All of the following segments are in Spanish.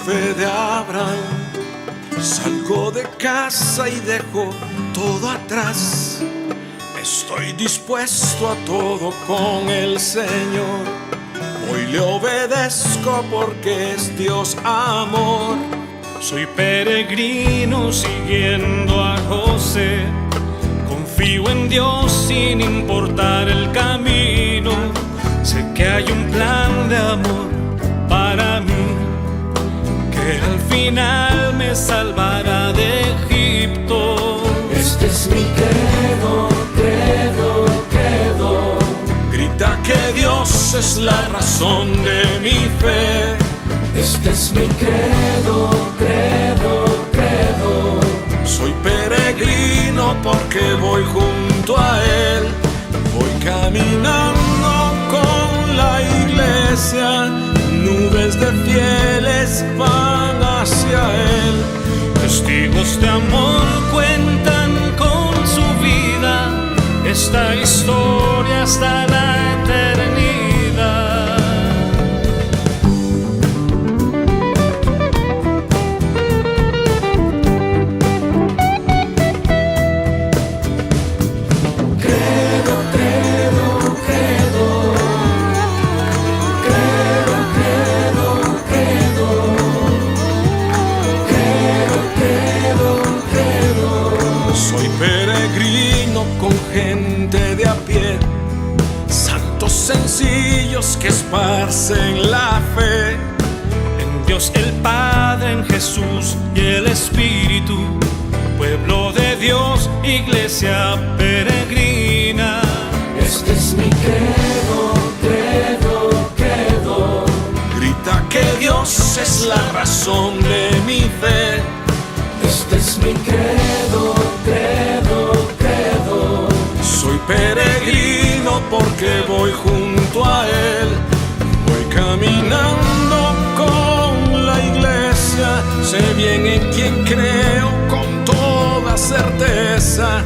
fe de Abraham, salgo de casa y dejo todo atrás. Estoy dispuesto a todo con el Señor. Hoy le obedezco porque es Dios amor. Soy peregrino siguiendo a José. Confío en Dios sin importar el camino. Sé que hay un plan de amor para mí, que al final me salvará de Egipto. Este es mi credo, credo, credo. Grita que Dios es la razón de mi fe. Este es mi credo, credo, credo. Soy peregrino porque voy junto a Él. Voy caminando con la iglesia. Nubes de fieles van hacia Él. Testigos de amor cuentan con su vida esta historia hasta la eternidad. Credo, credo, credo. Credo, credo, credo. Credo, credo, credo. Soy peregrino con gente de a pie, santos sencillos que esparcen la fe. En Dios el Padre, en Jesús y el Espíritu, pueblo de Dios, iglesia peregrina. Este es mi credo, credo, credo. Grita que Dios es la razón de mi fe. Este es mi credo, credo, credo. Soy peregrino porque voy junto a Él. Voy caminando con la iglesia. Sé bien en quién creo con toda certeza.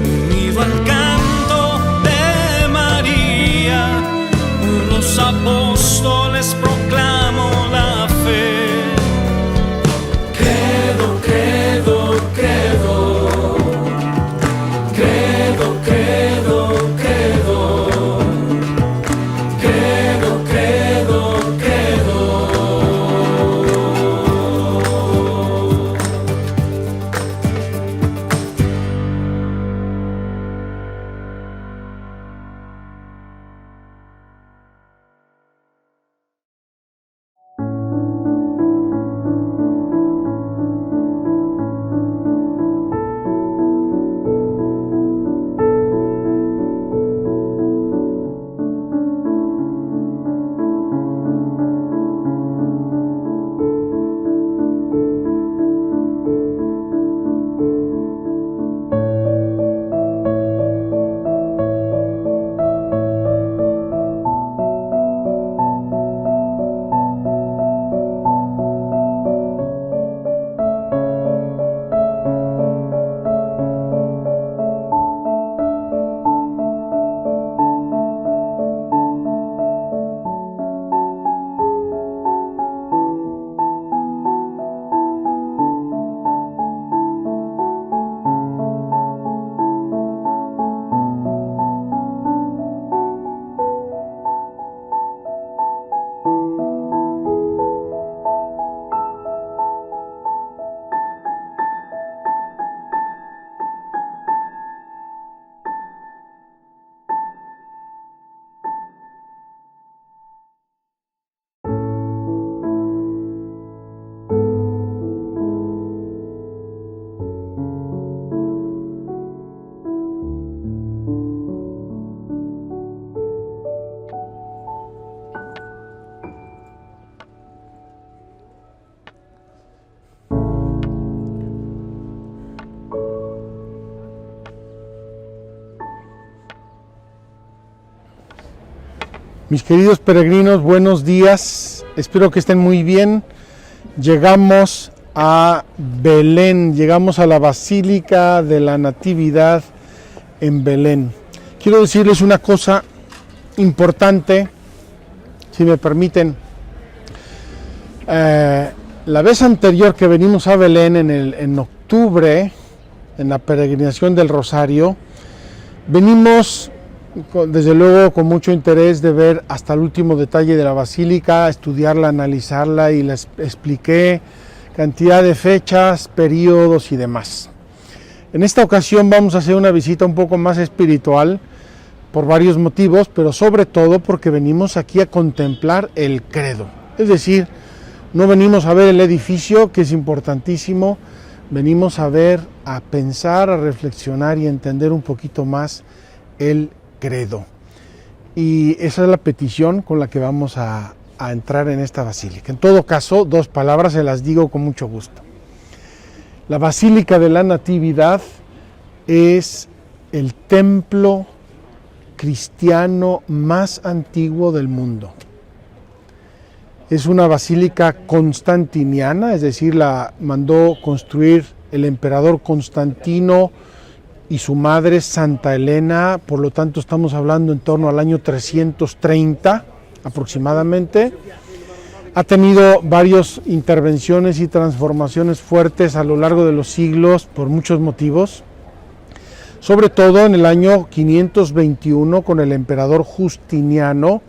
Unido al canto de María, los apóstoles proclamo la fe. Credo, credo, credo. Credo, credo, credo. Credo, credo, credo. Mis queridos peregrinos, buenos días, espero que estén muy bien. Llegamos a Belén, llegamos a la Basílica de la Natividad en Belén. Quiero decirles una cosa importante, si me permiten. La vez anterior que venimos a Belén en octubre, en la peregrinación del Rosario, venimos desde luego con mucho interés de ver hasta el último detalle de la basílica, estudiarla, analizarla, y les expliqué cantidad de fechas, periodos y demás. En esta ocasión vamos a hacer una visita un poco más espiritual por varios motivos, pero sobre todo porque venimos aquí a contemplar el credo. Es decir, no venimos a ver el edificio, que es importantísimo, venimos a ver, a pensar, a reflexionar y a entender un poquito más el credo. Y esa es la petición con la que vamos a entrar en esta basílica. En todo caso, dos palabras se las digo con mucho gusto. La Basílica de la Natividad es el templo cristiano más antiguo del mundo. Es una basílica constantiniana, es decir, la mandó construir el emperador Constantino y su madre Santa Elena, por lo tanto estamos hablando en torno al año 330 aproximadamente. Ha tenido varias intervenciones y transformaciones fuertes a lo largo de los siglos por muchos motivos, sobre todo en el año 521 con el emperador Justiniano,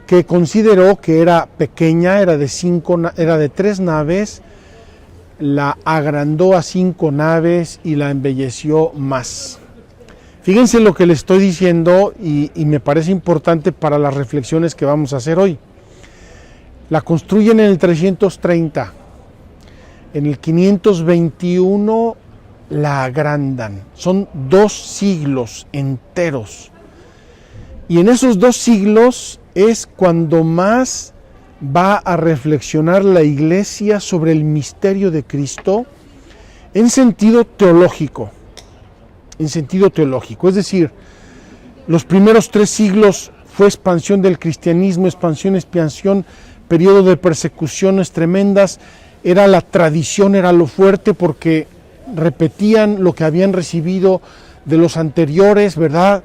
que consideró que era pequeña, era de 3 naves, la agrandó a 5 naves y la embelleció más. Fíjense lo que les estoy diciendo y me parece importante para las reflexiones que vamos a hacer hoy. La construyen en el 330, en el 521 la agrandan, son 2 siglos enteros. Y en esos 2 siglos es cuando más va a reflexionar la Iglesia sobre el misterio de Cristo en sentido teológico. Es decir, los primeros 3 siglos fue expansión del cristianismo, expansión, periodo de persecuciones tremendas, era la tradición, era lo fuerte, porque repetían lo que habían recibido de los anteriores, ¿verdad?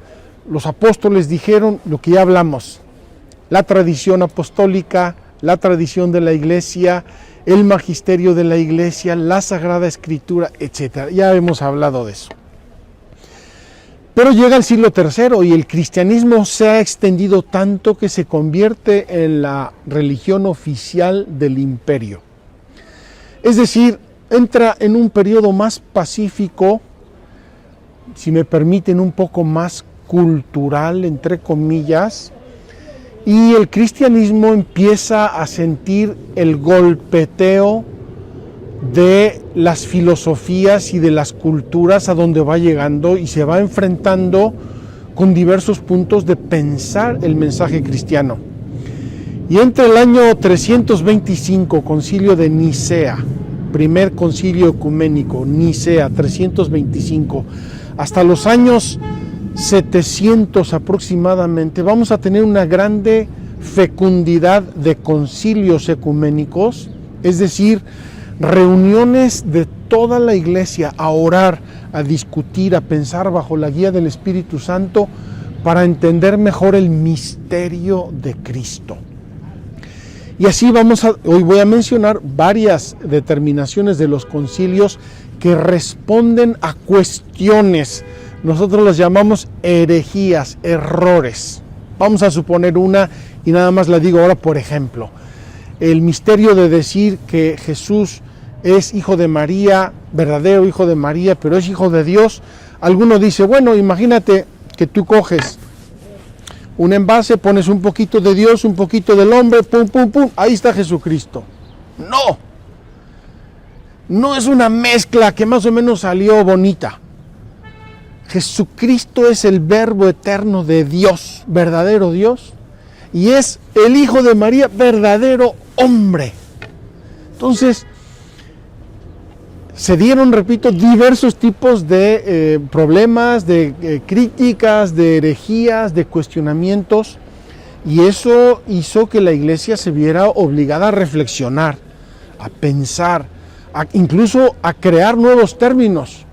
Los apóstoles dijeron lo que ya hablamos, la tradición apostólica, la tradición de la Iglesia, el magisterio de la Iglesia, la Sagrada Escritura, etc. Ya hemos hablado de eso. Pero llega el siglo III y el cristianismo se ha extendido tanto que se convierte en la religión oficial del imperio. Es decir, entra en un periodo más pacífico, si me permiten, un poco más cultural, entre comillas, y el cristianismo empieza a sentir el golpeteo de las filosofías y de las culturas a donde va llegando, y se va enfrentando con diversos puntos de pensar el mensaje cristiano. Y entre el año 325, concilio de Nicea, primer concilio ecuménico, Nicea 325, hasta los años 700 aproximadamente, vamos a tener una grande fecundidad de concilios ecuménicos, es decir, reuniones de toda la Iglesia a orar, a discutir, a pensar bajo la guía del Espíritu Santo para entender mejor el misterio de Cristo. Y así hoy voy a mencionar varias determinaciones de los concilios que responden a cuestiones. Nosotros las llamamos herejías, errores. Vamos a suponer una y nada más la digo ahora, por ejemplo. El misterio de decir que Jesús es hijo de María, verdadero hijo de María, pero es hijo de Dios. Alguno dice, bueno, imagínate que tú coges un envase, pones un poquito de Dios, un poquito del hombre, pum, pum, pum, ahí está Jesucristo. No es una mezcla que más o menos salió bonita. Jesucristo es el Verbo eterno de Dios, verdadero Dios, y es el Hijo de María, verdadero hombre. Entonces, se dieron, repito, diversos tipos de problemas, de críticas, de herejías, de cuestionamientos, y eso hizo que la Iglesia se viera obligada a reflexionar, a pensar, incluso a crear nuevos términos,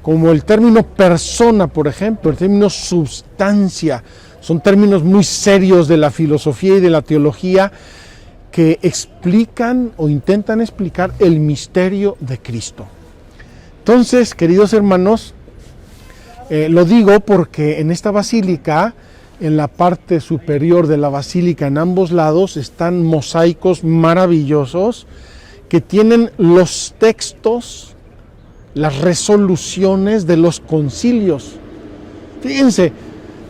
como el término persona, por ejemplo, el término substancia. Son términos muy serios de la filosofía y de la teología que explican o intentan explicar el misterio de Cristo. Entonces, queridos hermanos, lo digo porque en esta basílica, en la parte superior de la basílica, en ambos lados, están mosaicos maravillosos que tienen los textos, las resoluciones de los concilios. Fíjense,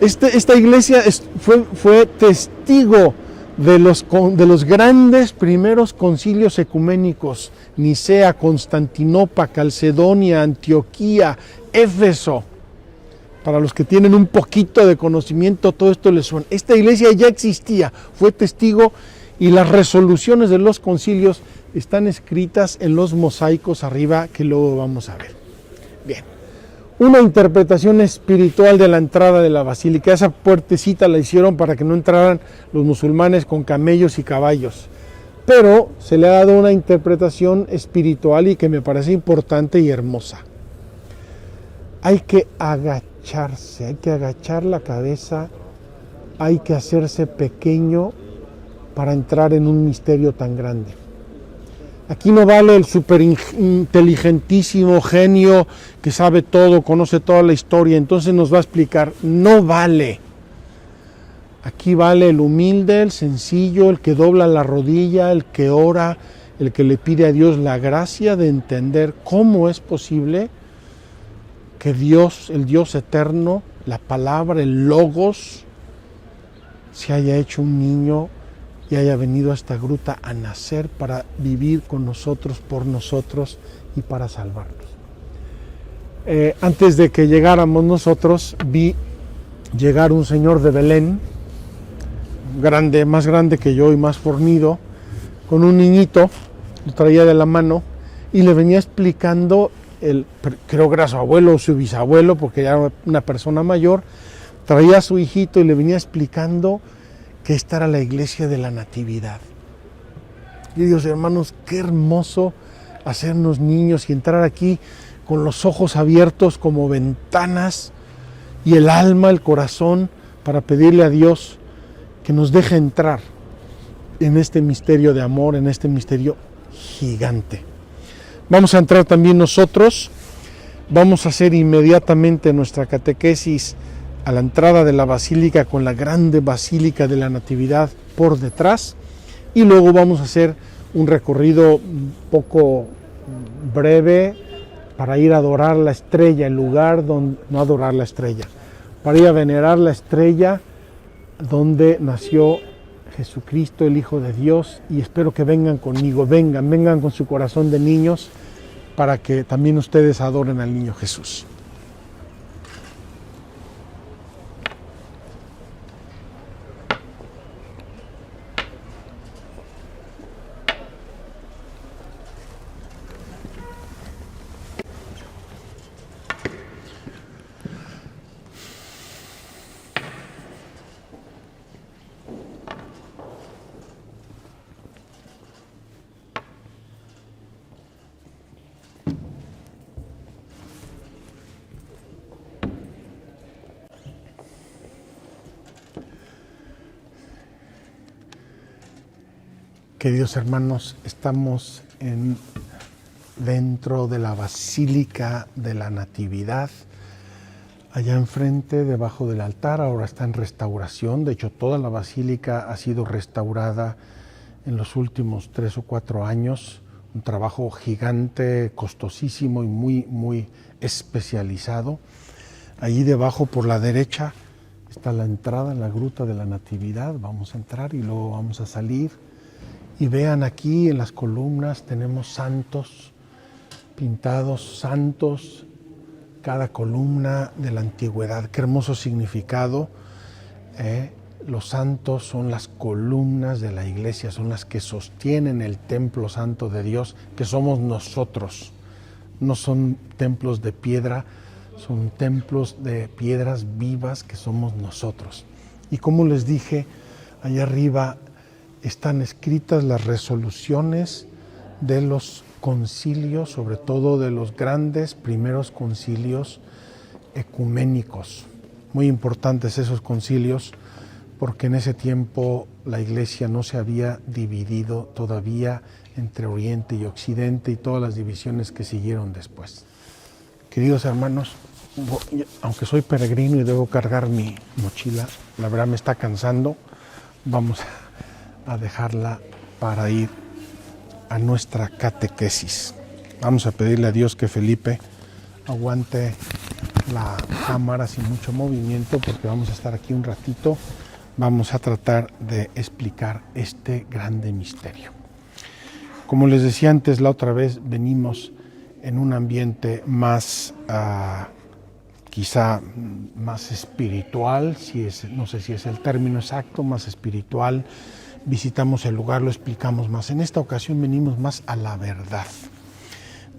esta iglesia fue testigo de los grandes primeros concilios ecuménicos: Nicea, Constantinopla, Calcedonia, Antioquía, Éfeso. Para los que tienen un poquito de conocimiento, todo esto les suena. Esta iglesia ya existía, fue testigo, y las resoluciones de los concilios están escritas en los mosaicos arriba, que luego vamos a ver. Bien, una interpretación espiritual de la entrada de la basílica. Esa puertecita la hicieron para que no entraran los musulmanes con camellos y caballos, pero se le ha dado una interpretación espiritual y que me parece importante y hermosa. Hay que agacharse, hay que agachar la cabeza, hay que hacerse pequeño para entrar en un misterio tan grande. Aquí no vale el superinteligentísimo genio que sabe todo, conoce toda la historia, entonces nos va a explicar. No vale. Aquí vale el humilde, el sencillo, el que dobla la rodilla, el que ora, el que le pide a Dios la gracia de entender cómo es posible que Dios, el Dios eterno, la palabra, el logos, se haya hecho un niño y haya venido a esta gruta a nacer para vivir con nosotros, por nosotros y para salvarnos. Antes de que llegáramos nosotros, vi llegar un señor de Belén, grande, más grande que yo y más fornido, con un niñito, lo traía de la mano y le venía explicando, creo que era su abuelo o su bisabuelo, porque era una persona mayor, traía a su hijito y le venía explicando que esta era la iglesia de la Natividad. Y Dios, hermanos, qué hermoso hacernos niños y entrar aquí con los ojos abiertos como ventanas y el alma, el corazón, para pedirle a Dios que nos deje entrar en este misterio de amor, en este misterio gigante. Vamos a entrar también nosotros, vamos a hacer inmediatamente nuestra catequesis a la entrada de la basílica, con la grande basílica de la Natividad por detrás, y luego vamos a hacer un recorrido un poco breve para ir a adorar la estrella, el lugar donde, no adorar la estrella, para ir a venerar la estrella donde nació Jesucristo, el Hijo de Dios, y espero que vengan conmigo, vengan con su corazón de niños, para que también ustedes adoren al niño Jesús. Queridos hermanos, estamos dentro de la Basílica de la Natividad, allá enfrente, debajo del altar. Ahora está en restauración. De hecho, toda la basílica ha sido restaurada en los últimos 3 o 4 años. Un trabajo gigante, costosísimo y muy especializado. Allí debajo, por la derecha, está la entrada, la gruta de la Natividad. Vamos a entrar y luego vamos a salir. Y vean, aquí en las columnas tenemos santos pintados, santos, cada columna de la antigüedad. Qué hermoso significado. Los santos son las columnas de la iglesia, son las que sostienen el templo santo de Dios, que somos nosotros. No son templos de piedra, son templos de piedras vivas que somos nosotros. Y como les dije, allá arriba están escritas las resoluciones de los concilios, sobre todo de los grandes primeros concilios ecuménicos. Muy importantes esos concilios, porque en ese tiempo la iglesia no se había dividido todavía entre Oriente y Occidente y todas las divisiones que siguieron después. Queridos hermanos, aunque soy peregrino y debo cargar mi mochila, la verdad me está cansando, vamos a dejarla para ir a nuestra catequesis. Vamos a pedirle a Dios que Felipe aguante la cámara sin mucho movimiento, porque vamos a estar aquí un ratito. Vamos a tratar de explicar este grande misterio. Como les decía antes, la otra vez venimos en un ambiente más, quizá más espiritual, no sé si es el término exacto, más espiritual. Visitamos el lugar, lo explicamos más. En esta ocasión venimos más a la verdad.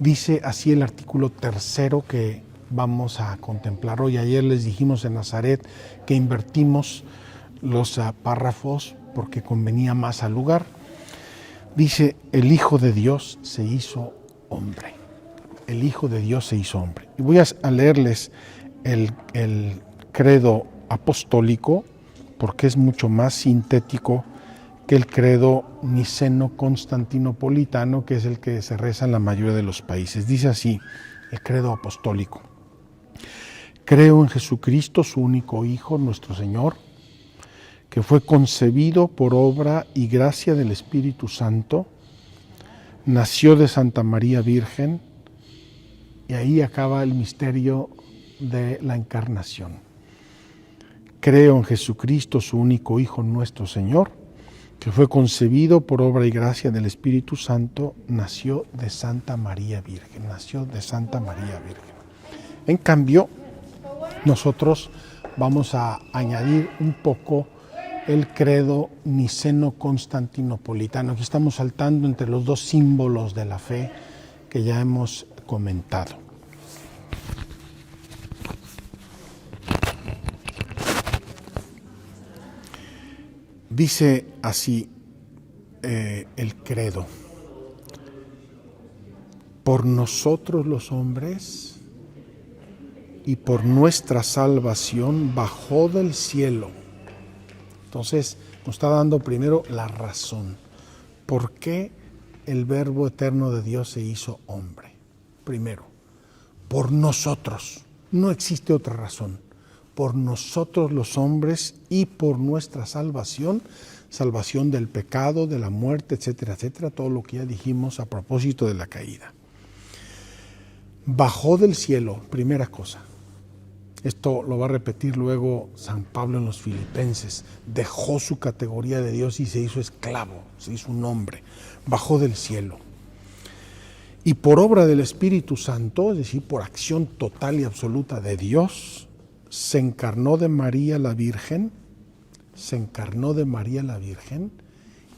Dice así el artículo 3 que vamos a contemplar hoy. Ayer les dijimos en Nazaret que invertimos los párrafos porque convenía más al lugar. Dice, el Hijo de Dios se hizo hombre. El Hijo de Dios se hizo hombre. Y voy a leerles el credo apostólico porque es mucho más sintético que el credo niceno-constantinopolitano, que es el que se reza en la mayoría de los países. Dice así, el credo apostólico. Creo en Jesucristo, su único Hijo, nuestro Señor, que fue concebido por obra y gracia del Espíritu Santo, nació de Santa María Virgen, y ahí acaba el misterio de la encarnación. Creo en Jesucristo, su único Hijo, nuestro Señor, que fue concebido por obra y gracia del Espíritu Santo, nació de Santa María Virgen, En cambio, nosotros vamos a añadir un poco el credo niceno-constantinopolitano. Aquí estamos saltando entre los dos símbolos de la fe que ya hemos comentado. Dice así el credo: por nosotros los hombres y por nuestra salvación bajó del cielo. Entonces nos está dando primero la razón. ¿Por qué el Verbo eterno de Dios se hizo hombre? Primero, por nosotros. No existe otra razón. Por nosotros los hombres y por nuestra salvación, salvación del pecado, de la muerte, etcétera, etcétera, todo lo que ya dijimos a propósito de la caída. Bajó del cielo, primera cosa. Esto lo va a repetir luego San Pablo en los Filipenses. Dejó su categoría de Dios y se hizo esclavo, se hizo un hombre. Bajó del cielo. Y por obra del Espíritu Santo, es decir, por acción total y absoluta de Dios, se encarnó de María la Virgen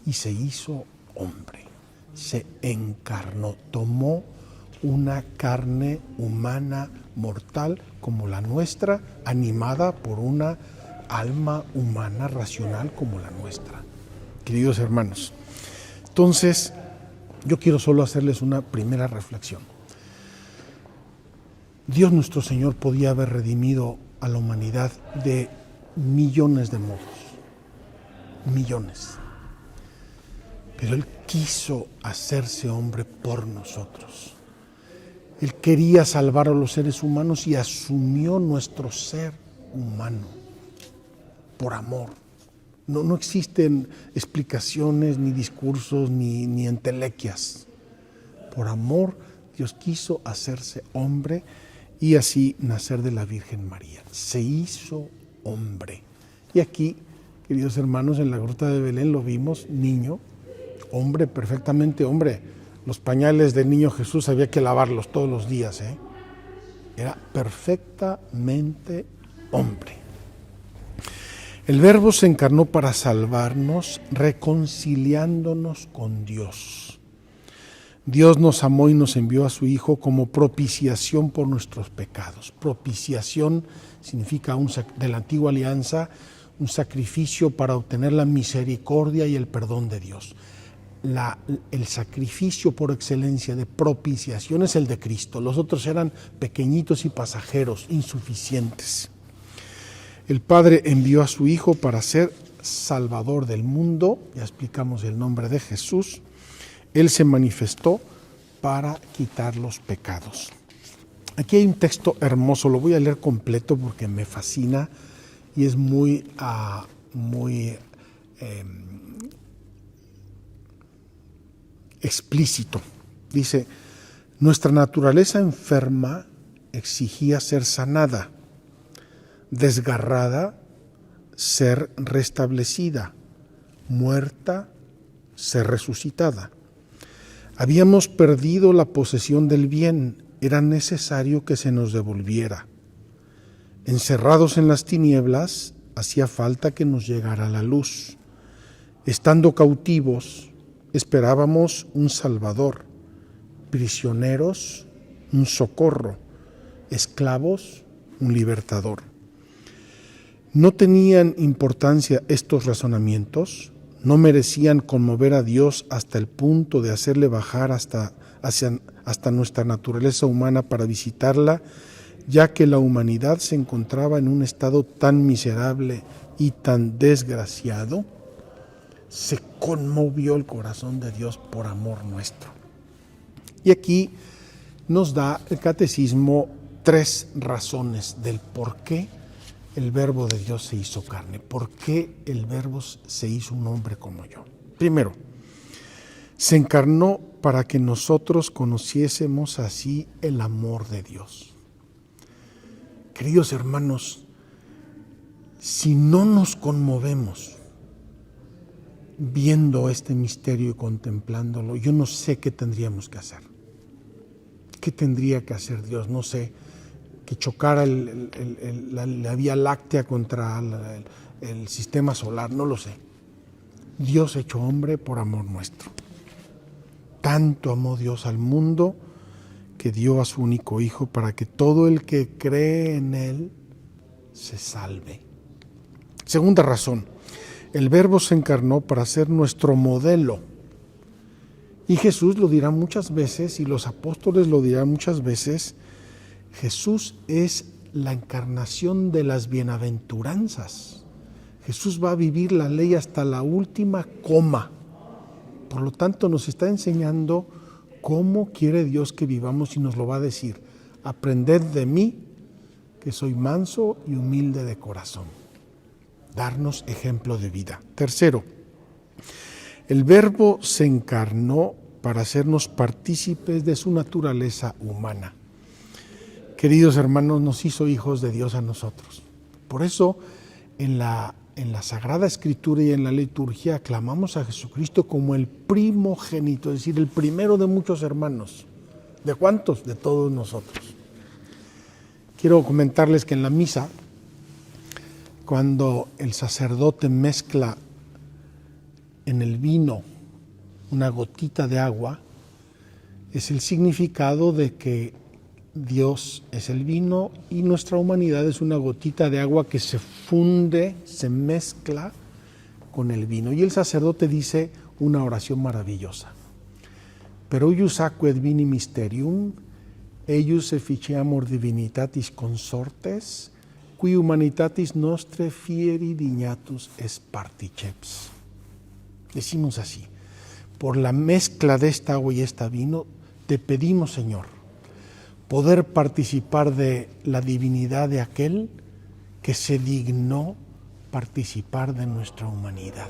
y se hizo hombre. Se encarnó, tomó una carne humana mortal como la nuestra, animada por una alma humana racional como la nuestra. Queridos hermanos, entonces yo quiero solo hacerles una primera reflexión. Dios nuestro Señor podía haber redimido a la humanidad de millones de modos, millones. Pero Él quiso hacerse hombre por nosotros. Él quería salvar a los seres humanos y asumió nuestro ser humano por amor. No existen explicaciones, ni discursos, ni entelequias. Por amor, Dios quiso hacerse hombre y así nacer de la Virgen María. Se hizo hombre. Y aquí, queridos hermanos, en la gruta de Belén lo vimos, niño, hombre, perfectamente hombre. Los pañales del niño Jesús había que lavarlos todos los días. Era perfectamente hombre. El Verbo se encarnó para salvarnos, reconciliándonos con Dios. Dios nos amó y nos envió a su Hijo como propiciación por nuestros pecados. Propiciación significa de la antigua alianza, un sacrificio para obtener la misericordia y el perdón de Dios. El sacrificio por excelencia de propiciación es el de Cristo. Los otros eran pequeñitos y pasajeros, insuficientes. El Padre envió a su Hijo para ser Salvador del mundo, ya explicamos el nombre de Jesús, Él se manifestó para quitar los pecados. Aquí hay un texto hermoso, lo voy a leer completo porque me fascina y es muy explícito. Dice: nuestra naturaleza enferma exigía ser sanada, desgarrada, ser restablecida, muerta, ser resucitada. Habíamos perdido la posesión del bien, era necesario que se nos devolviera. Encerrados en las tinieblas, hacía falta que nos llegara la luz. Estando cautivos, esperábamos un Salvador, prisioneros, un socorro, esclavos, un libertador. ¿No tenían importancia estos razonamientos? ¿No merecían conmover a Dios hasta el punto de hacerle bajar hasta nuestra naturaleza humana para visitarla, ya que la humanidad se encontraba en un estado tan miserable y tan desgraciado? Se conmovió el corazón de Dios por amor nuestro. Y aquí nos da el catecismo 3 razones del por qué el Verbo de Dios se hizo carne, por qué el Verbo se hizo un hombre como yo. Primero, se encarnó para que nosotros conociésemos así el amor de Dios. Queridos hermanos, si no nos conmovemos viendo este misterio y contemplándolo, yo no sé qué tendríamos que hacer. ¿Qué tendría que hacer Dios? No sé, que chocara la Vía Láctea contra el sistema solar, no lo sé. Dios hecho hombre por amor nuestro. Tanto amó Dios al mundo que dio a su único Hijo para que todo el que cree en Él se salve. Segunda razón, el Verbo se encarnó para ser nuestro modelo. Y Jesús lo dirá muchas veces, y los apóstoles lo dirán muchas veces. Jesús es la encarnación de las bienaventuranzas. Jesús va a vivir la ley hasta la última coma. Por lo tanto, nos está enseñando cómo quiere Dios que vivamos y nos lo va a decir. Aprended de mí, que soy manso y humilde de corazón. Darnos ejemplo de vida. Tercero, el Verbo se encarnó para hacernos partícipes de su naturaleza humana. Queridos hermanos, nos hizo hijos de Dios a nosotros. Por eso, en la Sagrada Escritura y en la liturgia aclamamos a Jesucristo como el primogénito, es decir, el primero de muchos hermanos. ¿De cuántos? De todos nosotros. Quiero comentarles que en la misa, cuando el sacerdote mezcla en el vino una gotita de agua, es el significado de que Dios es el vino y nuestra humanidad es una gotita de agua que se funde, se mezcla con el vino. Y el sacerdote dice una oración maravillosa. Per eius aquae et vini mysterium, eius efficiamur divinitatis consortes, qui humanitatis nostre fieri dignatus est particeps. Decimos así: por la mezcla de esta agua y este vino, te pedimos, Señor, poder participar de la divinidad de aquel que se dignó participar de nuestra humanidad.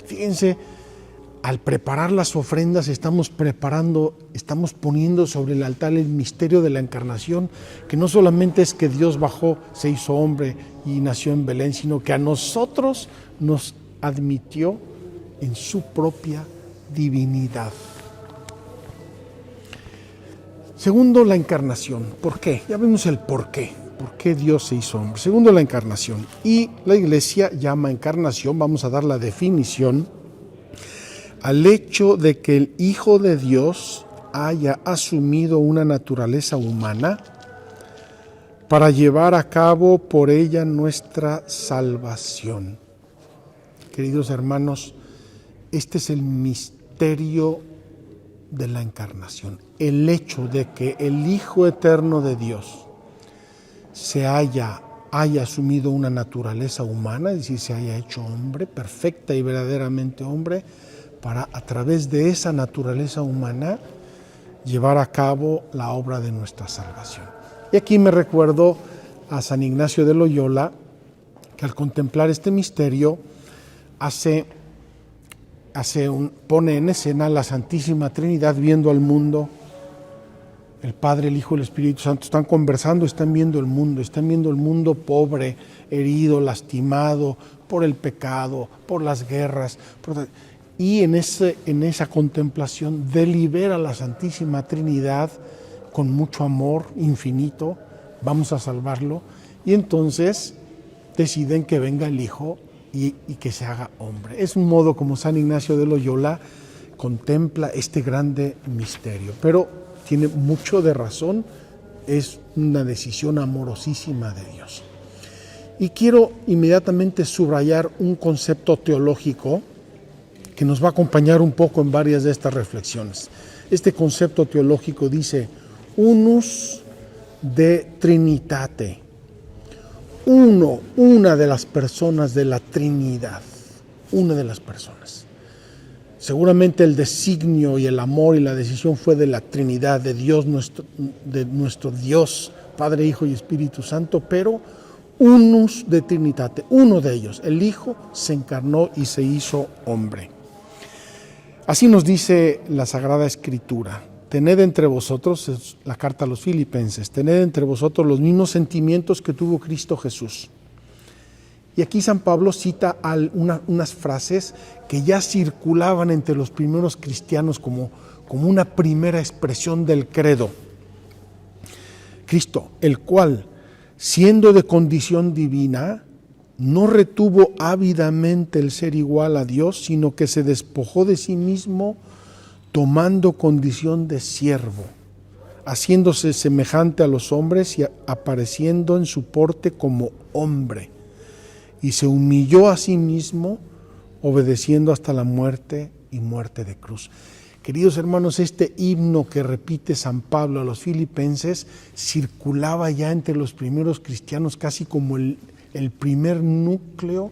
Fíjense, al preparar las ofrendas estamos poniendo sobre el altar el misterio de la encarnación, que no solamente es que Dios bajó, se hizo hombre y nació en Belén, sino que a nosotros nos admitió en su propia divinidad. Segundo, la encarnación. ¿Por qué? Ya vemos el por qué. ¿Por qué Dios se hizo hombre? Segundo, la encarnación. Y la Iglesia llama encarnación, vamos a dar la definición, al hecho de que el Hijo de Dios haya asumido una naturaleza humana para llevar a cabo por ella nuestra salvación. Queridos hermanos, este es el misterio de la encarnación, el hecho de que el Hijo eterno de Dios se haya haya asumido una naturaleza humana, es decir, se haya hecho hombre, perfecta y verdaderamente hombre, para a través de esa naturaleza humana llevar a cabo la obra de nuestra salvación. Y aquí me recuerdo a San Ignacio de Loyola, que al contemplar este misterio pone en escena la Santísima Trinidad viendo al mundo. El Padre, el Hijo y el Espíritu Santo están conversando, están viendo el mundo pobre, herido, lastimado por el pecado, por las guerras. Y en esa contemplación delibera la Santísima Trinidad con mucho amor infinito, vamos a salvarlo, y entonces deciden que venga el Hijo y que se haga hombre. Es un modo como San Ignacio de Loyola contempla este grande misterio, pero tiene mucho de razón, es una decisión amorosísima de Dios. Y quiero inmediatamente subrayar un concepto teológico que nos va a acompañar un poco en varias de estas reflexiones. Este concepto teológico dice: unus de Trinitate, una de las personas de la Trinidad, una de las personas. Seguramente el designio y el amor y la decisión fue de la Trinidad, de Dios, de nuestro Dios, Padre, Hijo y Espíritu Santo, pero unus de Trinitate, uno de ellos, el Hijo, se encarnó y se hizo hombre. Así nos dice la Sagrada Escritura: tened entre vosotros, es la carta a los Filipenses, tened entre vosotros los mismos sentimientos que tuvo Cristo Jesús. Y aquí San Pablo cita unas frases que ya circulaban entre los primeros cristianos como una primera expresión del credo. Cristo, el cual, siendo de condición divina, no retuvo ávidamente el ser igual a Dios, sino que se despojó de sí mismo, tomando condición de siervo, haciéndose semejante a los hombres y apareciendo en su porte como hombre. Y se humilló a sí mismo, obedeciendo hasta la muerte y muerte de cruz. Queridos hermanos, este himno que repite San Pablo a los Filipenses circulaba ya entre los primeros cristianos casi como el primer núcleo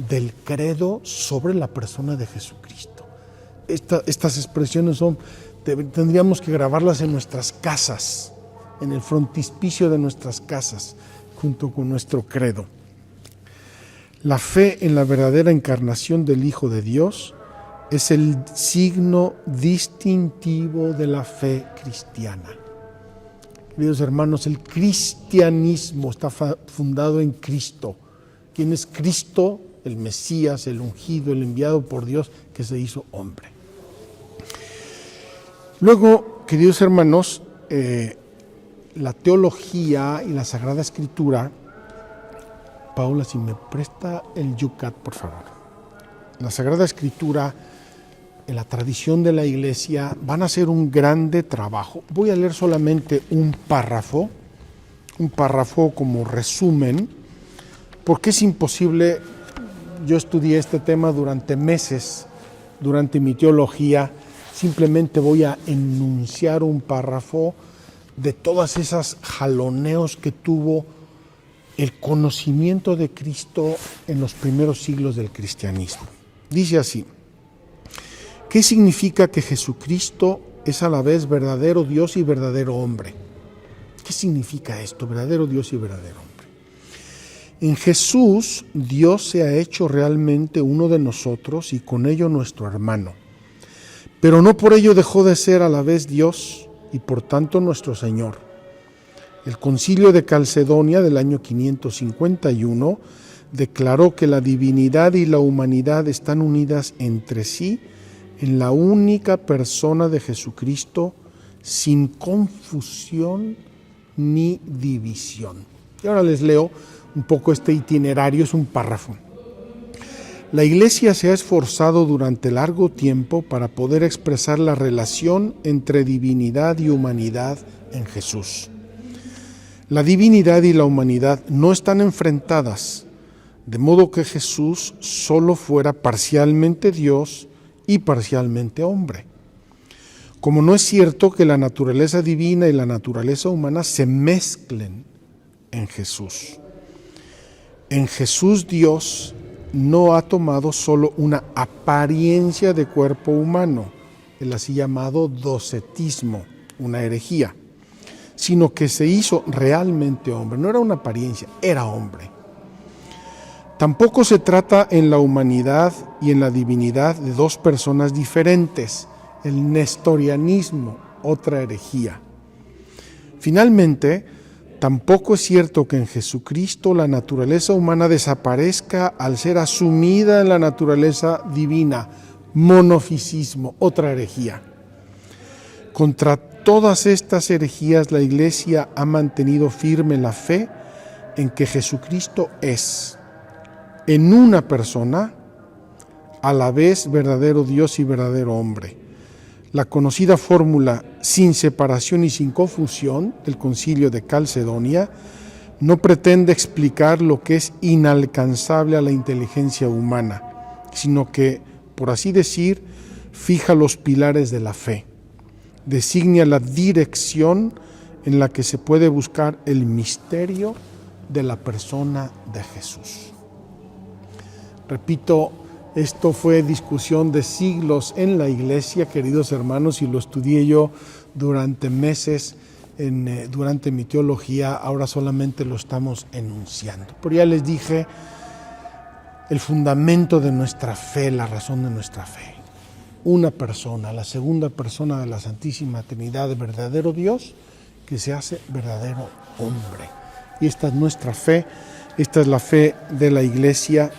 del credo sobre la persona de Jesucristo. Estas expresiones tendríamos que grabarlas en nuestras casas, en el frontispicio de nuestras casas, junto con nuestro credo. La fe en la verdadera encarnación del Hijo de Dios es el signo distintivo de la fe cristiana. Queridos hermanos, el cristianismo está fundado en Cristo. ¿Quién es Cristo? El Mesías, el ungido, el enviado por Dios, que se hizo hombre. Luego, queridos hermanos, la teología y la Sagrada Escritura. Paula, si me presta el Yucat, por favor. La Sagrada Escritura, en la tradición de la Iglesia, van a hacer un grande trabajo. Voy a leer solamente un párrafo como resumen, porque es imposible. Yo estudié este tema durante meses, durante mi teología. Simplemente voy a enunciar un párrafo de todas esas jaloneos que tuvo el conocimiento de Cristo en los primeros siglos del cristianismo. Dice así: ¿qué significa que Jesucristo es a la vez verdadero Dios y verdadero hombre? ¿Qué significa esto, verdadero Dios y verdadero hombre? En Jesús, Dios se ha hecho realmente uno de nosotros y con ello nuestro hermano. Pero no por ello dejó de ser a la vez Dios y por tanto nuestro Señor. El Concilio de Calcedonia del año 551 declaró que la divinidad y la humanidad están unidas entre sí en la única persona de Jesucristo, sin confusión ni división. Y ahora les leo un poco este itinerario, es un párrafo. La Iglesia se ha esforzado durante largo tiempo para poder expresar la relación entre divinidad y humanidad en Jesús. La divinidad y la humanidad no están enfrentadas, de modo que Jesús solo fuera parcialmente Dios y parcialmente hombre. Como no es cierto que la naturaleza divina y la naturaleza humana se mezclen en Jesús. En Jesús Dios no ha tomado solo una apariencia de cuerpo humano, el así llamado docetismo, una herejía, sino que se hizo realmente hombre. No era una apariencia, era hombre. Tampoco se trata en la humanidad y en la divinidad de dos personas diferentes, el nestorianismo, otra herejía. Finalmente, tampoco es cierto que en Jesucristo la naturaleza humana desaparezca al ser asumida en la naturaleza divina, monofisismo, otra herejía. Contra todas estas herejías, la Iglesia ha mantenido firme la fe en que Jesucristo es, en una persona, a la vez verdadero Dios y verdadero hombre. La conocida fórmula sin separación y sin confusión del Concilio de Calcedonia no pretende explicar lo que es inalcanzable a la inteligencia humana, sino que, por así decir, fija los pilares de la fe, designa la dirección en la que se puede buscar el misterio de la persona de Jesús. Repito, esto fue discusión de siglos en la Iglesia, queridos hermanos, y lo estudié yo durante meses durante mi teología. Ahora solamente lo estamos enunciando. Pero ya les dije el fundamento de nuestra fe, la razón de nuestra fe. Una persona, la segunda persona de la Santísima Trinidad, verdadero Dios, que se hace verdadero hombre. Y esta es nuestra fe, esta es la fe de la Iglesia.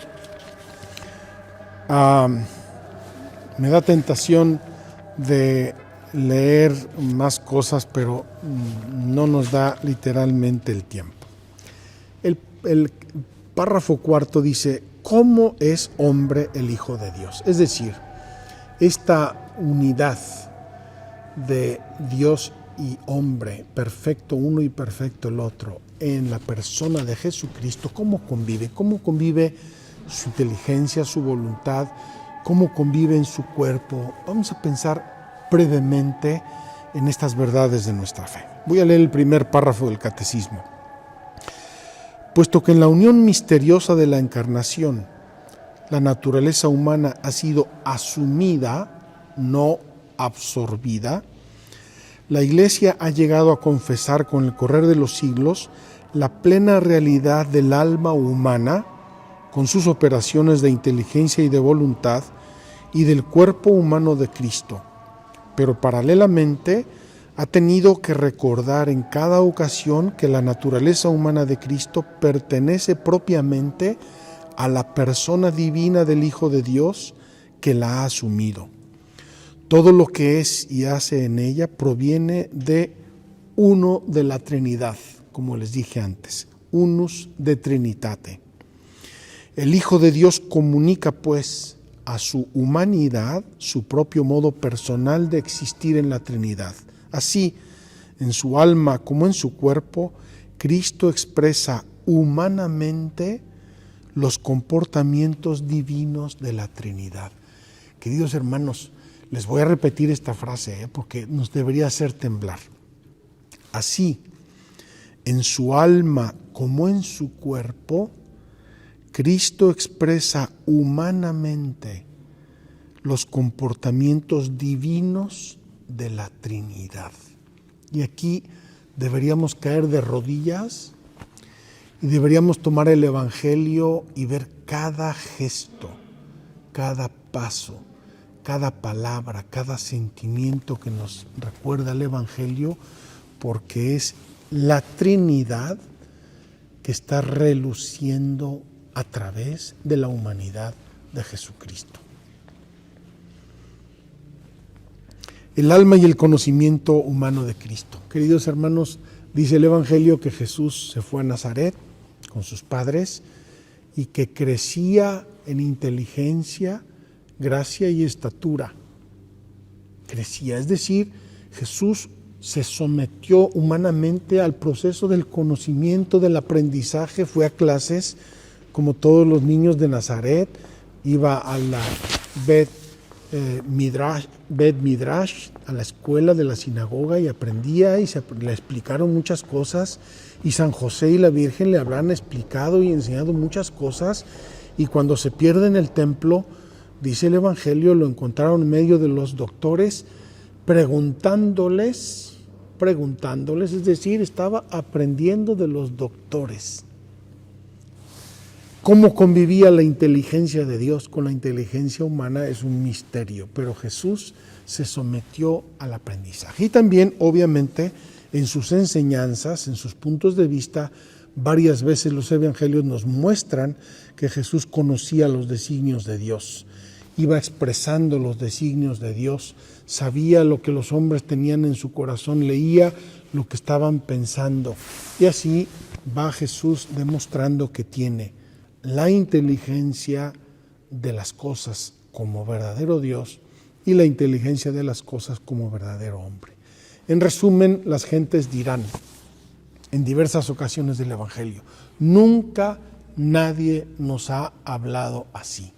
Me da tentación de leer más cosas, pero no nos da literalmente el tiempo. El párrafo cuarto dice: ¿cómo es hombre el Hijo de Dios? Es decir, esta unidad de Dios y hombre, perfecto uno y perfecto el otro, en la persona de Jesucristo, ¿cómo convive? ¿Cómo convive su inteligencia, su voluntad? ¿Cómo convive en su cuerpo? Vamos a pensar brevemente en estas verdades de nuestra fe. Voy a leer el primer párrafo del Catecismo. Puesto que en la unión misteriosa de la encarnación, la naturaleza humana ha sido asumida, no absorbida, la Iglesia ha llegado a confesar con el correr de los siglos la plena realidad del alma humana, con sus operaciones de inteligencia y de voluntad, y del cuerpo humano de Cristo, pero paralelamente ha tenido que recordar en cada ocasión que la naturaleza humana de Cristo pertenece propiamente a la persona divina del Hijo de Dios que la ha asumido. Todo lo que es y hace en ella proviene de uno de la Trinidad, como les dije antes, unus de Trinitate. El Hijo de Dios comunica, pues, a su humanidad su propio modo personal de existir en la Trinidad. Así, en su alma como en su cuerpo, Cristo expresa humanamente los comportamientos divinos de la Trinidad. Queridos hermanos, les voy a repetir esta frase porque nos debería hacer temblar. Así, en su alma como en su cuerpo, Cristo expresa humanamente los comportamientos divinos de la Trinidad. Y aquí deberíamos caer de rodillas y deberíamos tomar el Evangelio y ver cada gesto, cada paso, cada palabra, cada sentimiento que nos recuerda el Evangelio, porque es la Trinidad que está reluciendo a través de la humanidad de Jesucristo. El alma y el conocimiento humano de Cristo. Queridos hermanos, dice el Evangelio que Jesús se fue a Nazaret con sus padres y que crecía en inteligencia, gracia y estatura. Crecía, es decir, Jesús se sometió humanamente al proceso del conocimiento, del aprendizaje, fue a clases como todos los niños de Nazaret, iba a la Bet Midrash, a la escuela de la sinagoga, y aprendía y le explicaron muchas cosas y San José y la Virgen le habrán explicado y enseñado muchas cosas, y cuando se pierde en el templo, dice el Evangelio, lo encontraron en medio de los doctores preguntándoles, es decir, estaba aprendiendo de los doctores. ¿Cómo convivía la inteligencia de Dios con la inteligencia humana? Es un misterio, pero Jesús se sometió al aprendizaje. Y también, obviamente, en sus enseñanzas, en sus puntos de vista, varias veces los evangelios nos muestran que Jesús conocía los designios de Dios, iba expresando los designios de Dios, sabía lo que los hombres tenían en su corazón, leía lo que estaban pensando. Y así va Jesús demostrando que tiene la inteligencia de las cosas como verdadero Dios y la inteligencia de las cosas como verdadero hombre. En resumen, las gentes dirán en diversas ocasiones del Evangelio: nunca nadie nos ha hablado así.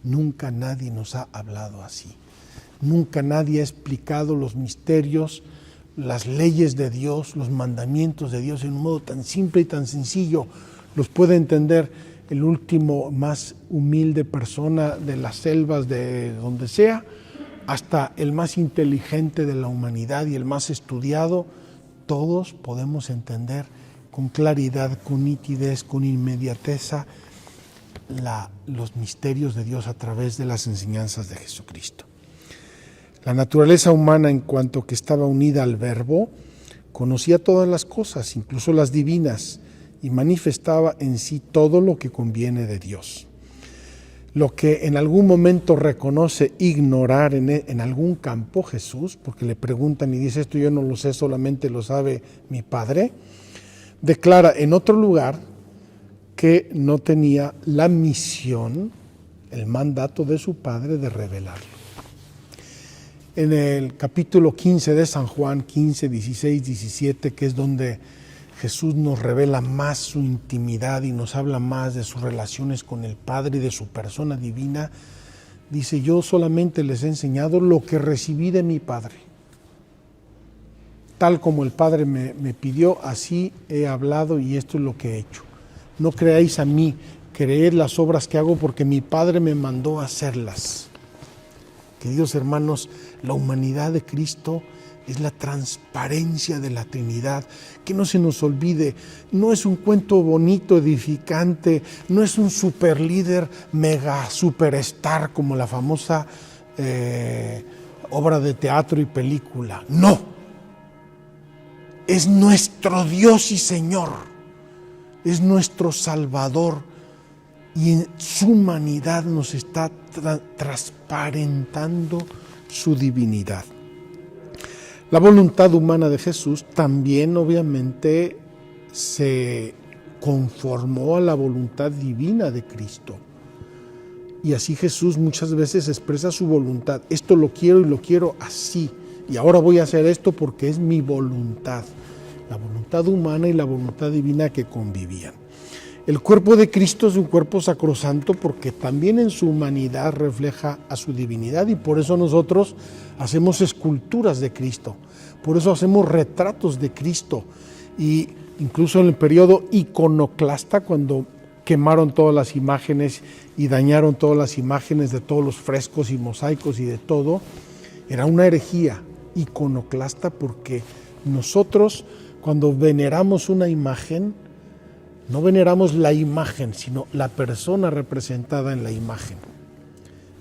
Nunca nadie nos ha hablado así. Nunca nadie ha explicado los misterios, las leyes de Dios, los mandamientos de Dios en un modo tan simple y tan sencillo. Los puede entender el último, más humilde persona de las selvas, de donde sea, hasta el más inteligente de la humanidad y el más estudiado. Todos podemos entender con claridad, con nitidez, con inmediateza los misterios de Dios a través de las enseñanzas de Jesucristo. La naturaleza humana, en cuanto que estaba unida al Verbo, conocía todas las cosas, incluso las divinas, y manifestaba en sí todo lo que conviene de Dios. Lo que en algún momento reconoce ignorar en algún campo Jesús, porque le preguntan y dice: esto yo no lo sé, solamente lo sabe mi Padre, declara en otro lugar que no tenía la misión, el mandato de su Padre de revelarlo. En el capítulo 15 de San Juan, 15, 16, 17, que es donde Jesús nos revela más su intimidad y nos habla más de sus relaciones con el Padre y de su persona divina, dice: yo solamente les he enseñado lo que recibí de mi Padre. Tal como el Padre me pidió, así he hablado y esto es lo que he hecho. No creáis a mí, creed las obras que hago porque mi Padre me mandó a hacerlas. Queridos hermanos, la humanidad de Cristo es la transparencia de la Trinidad. Que no se nos olvide, no es un cuento bonito, edificante, no es un super líder, mega superstar como la famosa obra de teatro y película. No, es nuestro Dios y Señor, es nuestro Salvador, y en su humanidad nos está transparentando su divinidad. La voluntad humana de Jesús también obviamente se conformó a la voluntad divina de Cristo. Y así Jesús muchas veces expresa su voluntad. Esto lo quiero y lo quiero así. Y ahora voy a hacer esto porque es mi voluntad. La voluntad humana y la voluntad divina que convivían. El cuerpo de Cristo es un cuerpo sacrosanto porque también en su humanidad refleja a su divinidad, y por eso nosotros hacemos esculturas de Cristo, por eso hacemos retratos de Cristo. Y incluso en el periodo iconoclasta, cuando quemaron todas las imágenes y dañaron todas las imágenes de todos los frescos y mosaicos y de todo, era una herejía iconoclasta, porque nosotros cuando veneramos una imagen, no veneramos la imagen, sino la persona representada en la imagen.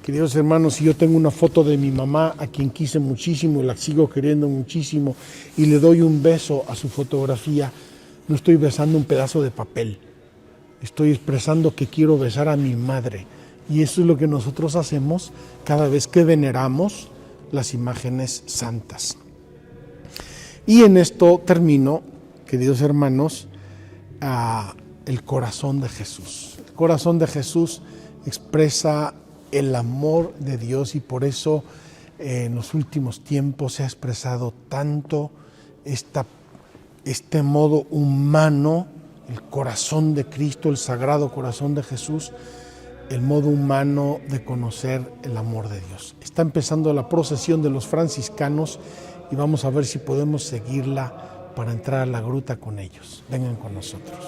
Queridos hermanos, si yo tengo una foto de mi mamá, a quien quise muchísimo y la sigo queriendo muchísimo, y le doy un beso a su fotografía, no estoy besando un pedazo de papel. Estoy expresando que quiero besar a mi madre. Y eso es lo que nosotros hacemos cada vez que veneramos las imágenes santas. Y en esto termino, queridos hermanos, el corazón de Jesús. El corazón de Jesús expresa el amor de Dios, y por eso en los últimos tiempos se ha expresado tanto este modo humano, el corazón de Cristo, el sagrado corazón de Jesús, el modo humano de conocer el amor de Dios. Está empezando la procesión de los franciscanos y vamos a ver si podemos seguirla para entrar a la gruta con ellos. Vengan con nosotros.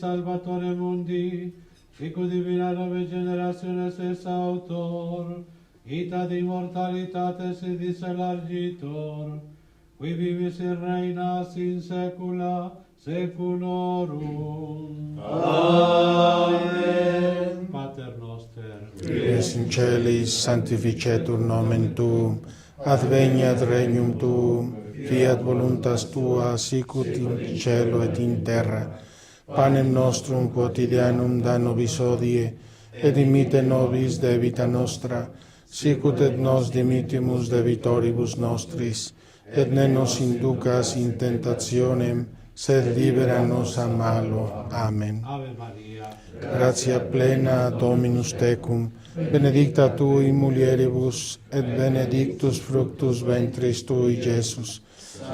Salvatore mundi, sicut divina nove generationes es autor, ita de immortalitates edis elargitor, qui vivis in reinas in saecula saeculorum. Amen. Pater noster, qui es in celis, sanctificetur nomen tuum, adveniat regnum tuum, fiat voluntas tua, sicut in cielo et in terra. Panem nostrum quotidianum da nobis hodie, et dimitte nobis debita nostra, sicut et nos dimittimus debitoribus nostris, et ne nos inducas in tentationem, sed libera nos a malo. Amen. Ave Maria, Gratia plena Dominus tecum, benedicta tu in mulieribus, et benedictus fructus ventris tui, Iesus.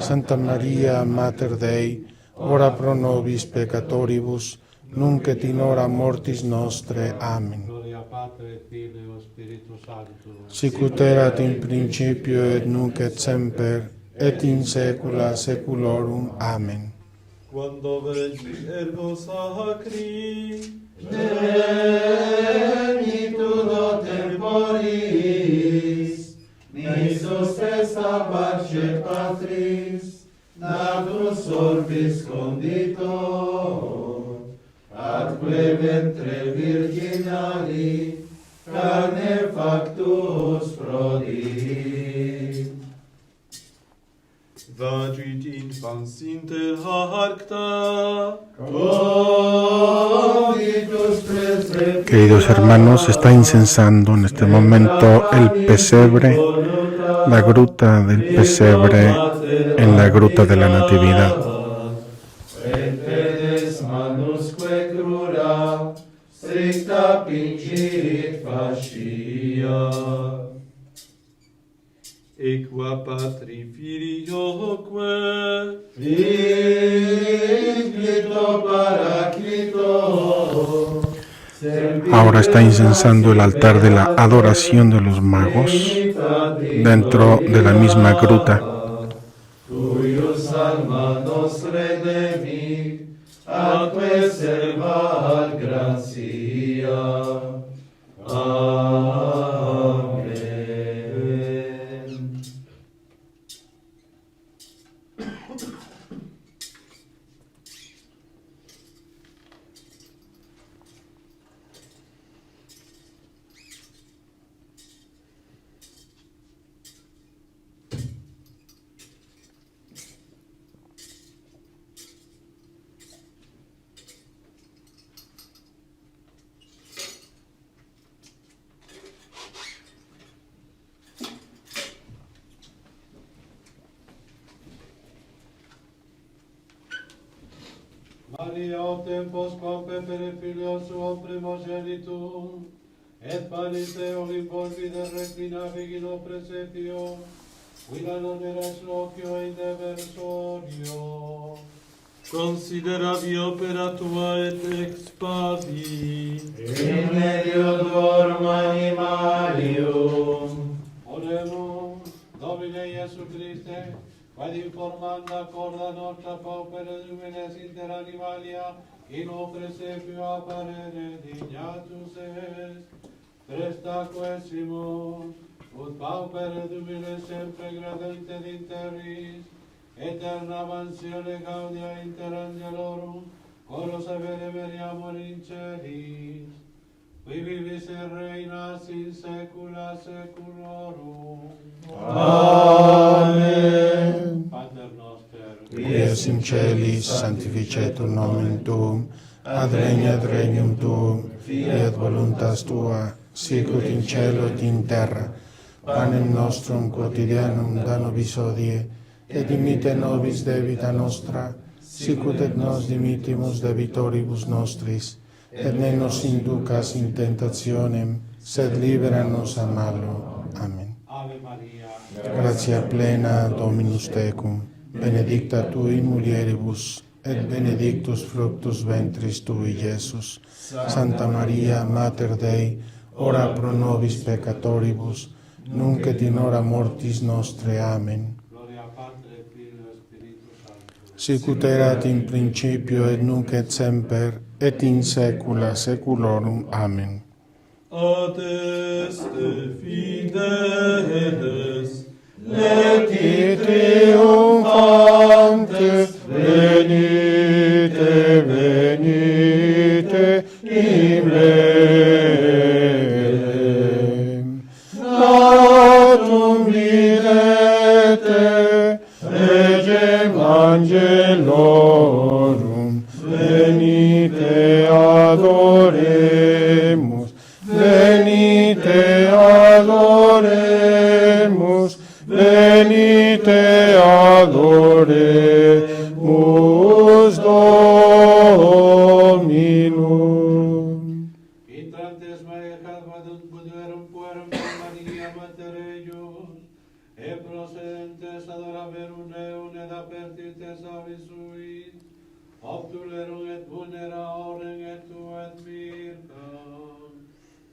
Santa Maria, Mater Dei, ora pro nobis peccatoribus, nunc et in hora mortis nostre. Amen. gloria Patri et Filii et Spiritus Sanctus. Sicut erat in principio et nunc et semper, et in saecula saeculorum. Amen. Quando venit ergo sacri, Plenitudo temporis, nixos festa parce Patris, natus orbis conditor, atque ventre virginali, carne factus prodigi. Vagit infans inter harcta. Queridos hermanos, está incensando en este momento el pesebre, la gruta del pesebre en la gruta de la Natividad. Et pedes manusque crura, stricta pingit fascia. Equa patri filioque. Inclito paraclito. Ahora está incensando el altar de la adoración de los magos dentro de la misma gruta. Cuius alma nostre demic, atque serva al gracia. Amen. Maria o tempos compe per filio suo primogenitum, et panis Olympos vide reclinavi in presepio, quila non eras locio in deversorio. Consideravi opera tua et expavi. In medio tuorum animalium. Oremus, Domine Iesu Christe, quad informando corda nostra paupere lumines inter animalia, in presepio apparere dignatus est, presta quesimus, ut paupere lumines sempre gradente d'interris, eterna mansione gaudia inter angelorum, coros avere meriamur in celis, qui vivis et reinas in saecula saeculorum. Amen. Pater noster, Qui es in celis, sanctificetur nomen tuum, adveniat regnum tuum, fiat voluntas tua, sicut in cielo et in terra. Panem nostrum quotidianum da nobis hodie, et dimitte nobis debita nostra, sicut et nos dimittimus debitoribus nostris, et ne nos inducas in tentationem, sed libera nos a malo. Amen. Ave Maria, Gratia plena Dominus tecum, benedicta tu in mulieribus, et benedictus fructus ventris tui, Iesus. Santa Maria, Mater Dei, ora pro nobis peccatoribus, nunc et in hora mortis nostre. Amen. gloria Patri, Filio et Spiritus Sanctus. Sicut erat in principio et nunc et semper, et in saecula saeculorum. Amen. Adeste fideles, Leti triumphantes, venite, venite, in Betlem. Natum videte, regem angelorum, venite adoremus, venite adoremus, venite adoremus Dominum. intrantes maecat vadunt puderum puerum Maria Mater eius, e procedentes adoraverum eum et apertites avis suis, obtulerum et munera orem et tu et mirtam.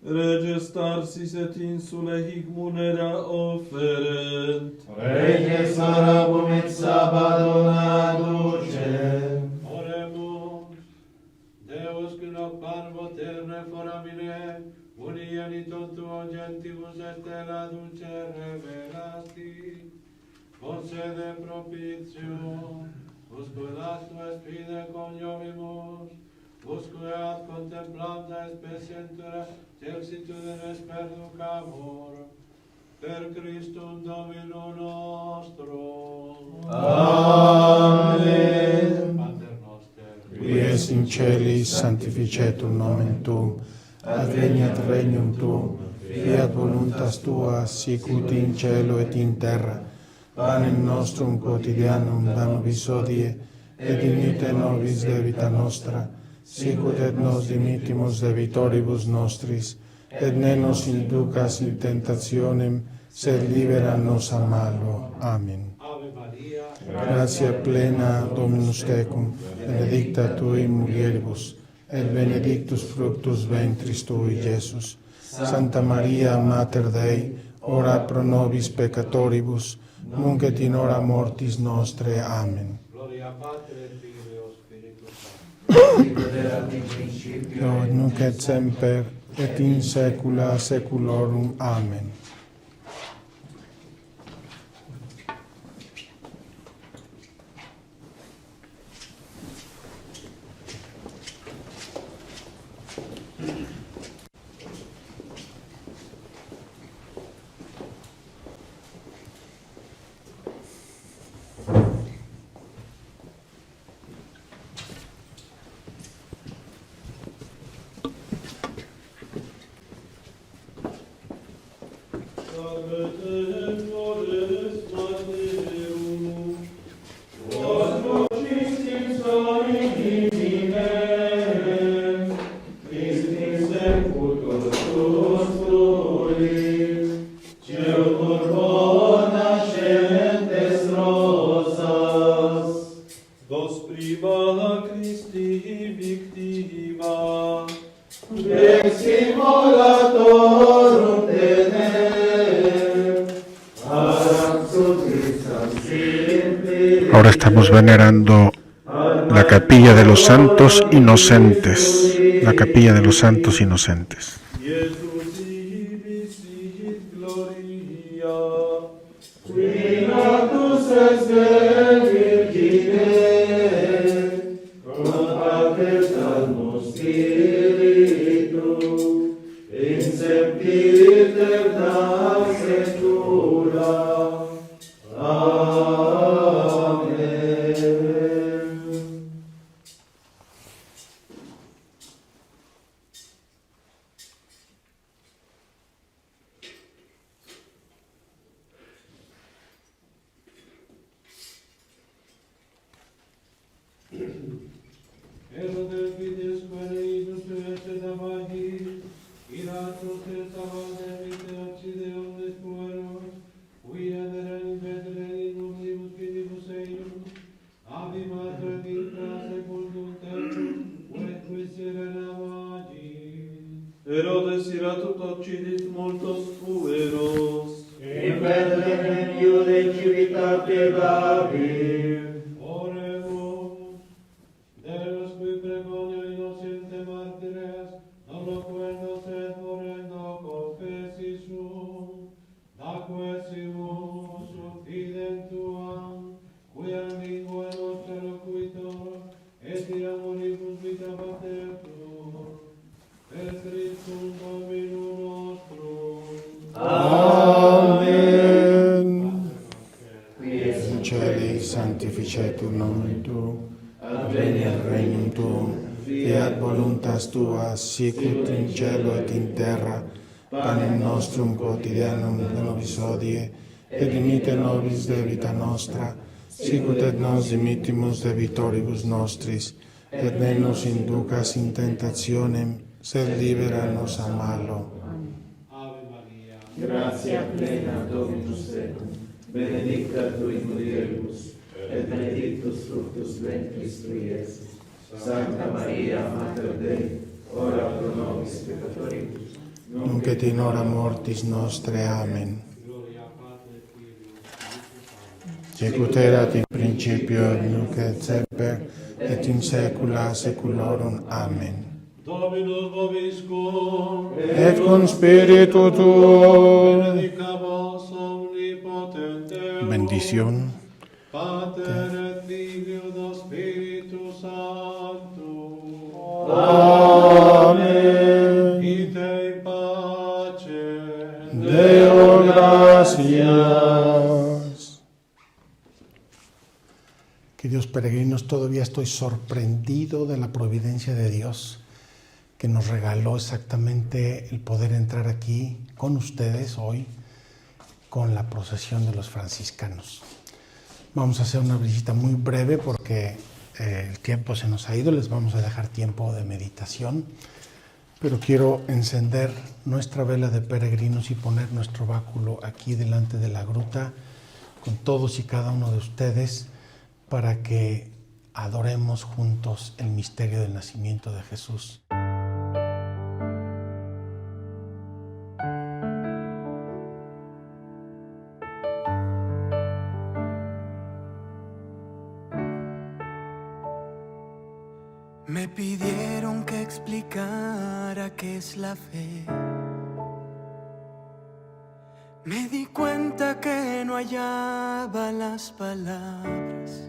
Reges Tarsis et insulae hic munera offerent. Reges arabum et Sabbathum aducem. Oremus, Deus qui noc parvo terne foramine, unigenitum tuo gentibus et tela dulce revelasti, concede propitium, usque las tu espide coniovimus, usque ad contemplanda especientura celsitudenes perducamur, per Christum Domino nostro. Amen. Pater noster, Qui es in celis sanctificetur nomen tuum, adveniat regnum tuum, fiat voluntas tua, sicut in cielo et in terra. Panem nostrum quotidianum da nobis hodie, et dimitte nobis debita nostra, sicut et nos dimittimus debitoribus nostris, et ne nos inducas in tentationem, sed libera nos a malo. Amen. Ave Maria, Gratia plena Dominus tecum, benedicta tu in mulieribus, et benedictus fructus ventris tui, Iesus. Santa Maria, Mater Dei, ora pro nobis peccatoribus, nunc et in hora mortis nostre. Amen. gloria Patri et Filii et Spiritus Sancti. Et nunc et semper, et in saecula saeculorum. Amen. Vos priva Christi victiva, Eximolatorum tenem, Ahora estamos venerando la capilla de los santos inocentes. La capilla de los santos inocentes. Iesus ibi sit gloria, qui natus ex Virgine, cum patertamus Spiritu, in sempiterna secula. Amen. Herodes fides queritus et amahi, iratus et avademite accide omnes pueros, qui aderen vedere in omnibus fidibus eius, abi mater dicta secundum tecum, et qui sirena magis. Herodes iratus occidit multos pueros, In Bethlehem Iude civitate David, Oremus, Deus qui pregonio innocente martires, non loquendo sed morendo confessi sum, daquesimus ut fidem tuam, quia lingua nostra loquitor, et amoribus vita patertur, per Christum Domino nostrum. Amen. Qui In cieli sanctificetur nomen tuum, Adveniat regnum tuum, fiat voluntas tua, sicut in cielo et in terra. Panem nostrum quotidianum da nobis hodie, et dimitte nobis debita nostra, sicut et nos dimittimus debitoribus nostris, et ne nos inducas in tentationem, sed libera nos a malo. Ave Maria, Gratia plena Dominus tecum, benedicta tu in mulieribus, et benedictus fructus ventris tui, Iesus. Sancta Maria, Mater Dei, ora pro nobis peccatoribus, Nunc et in hora mortis nostre. Amen. gloria Patri et Filii et Spiritus Sancti. Sicut erat in principio, et nunc et semper, et in saecula saeculorum. Amen. Dominus vobiscum, Et cum spiritu tuo. benedicamus omnipotentem, Bendición Pater et Filio et Spiritus Sanctus. Amén. Ite in pace. Deo gracias. Queridos peregrinos, todavía estoy sorprendido de la providencia de Dios que nos regaló exactamente el poder entrar aquí con ustedes hoy con la procesión de los franciscanos. Vamos a hacer una visita muy breve porque el tiempo se nos ha ido, les vamos a dejar tiempo de meditación, pero quiero encender nuestra vela de peregrinos y poner nuestro báculo aquí delante de la gruta con todos y cada uno de ustedes para que adoremos juntos el misterio del nacimiento de Jesús. Me pidieron que explicara qué es la fe. Me di cuenta que no hallaba las palabras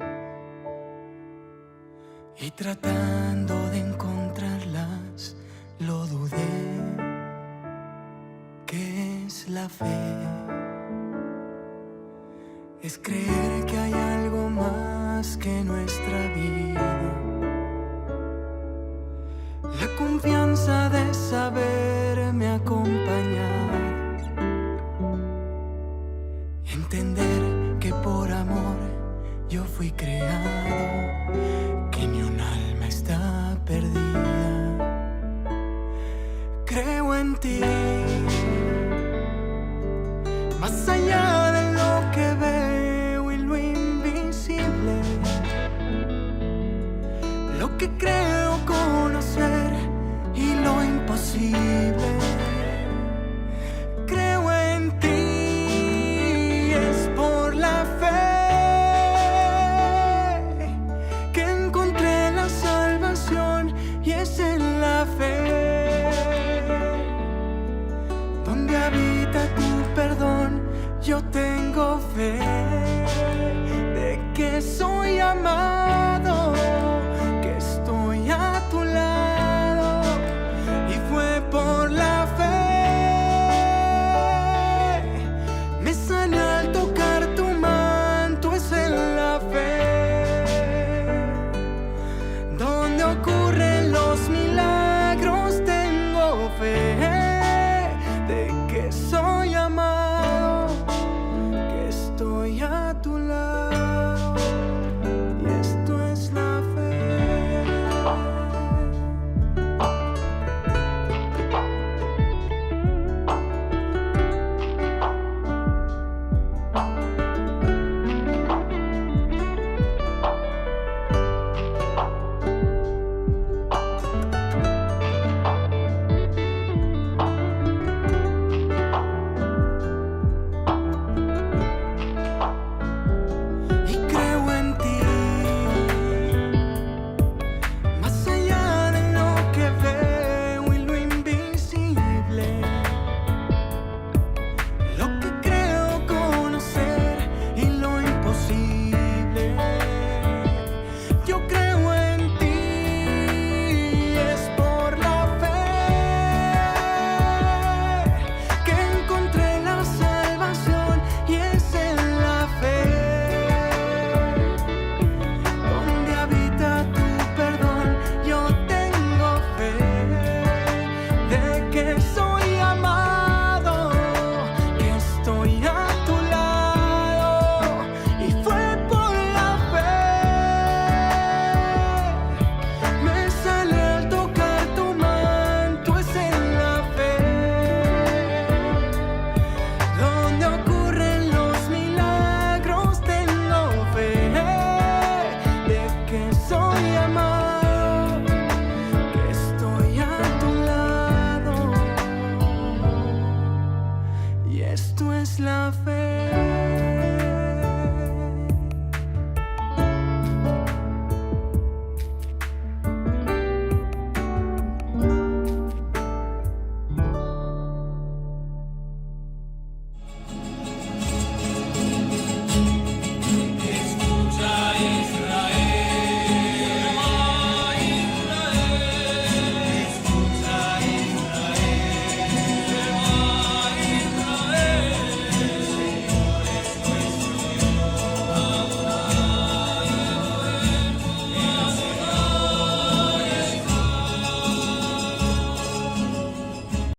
y tratando de encontrarlas lo dudé. ¿Qué es la fe? Es creer que hay algo más que nuestra vida. La confianza de saberme acompañar. Entender que por amor yo fui creado, que ni un alma está perdida. Creo en ti, más allá de lo que veo y lo invisible, lo que creo conocer y lo imposible. Creo en ti, es por la fe que encontré la salvación, y es en la fe donde habita tu perdón. Yo tengo fe de que soy amado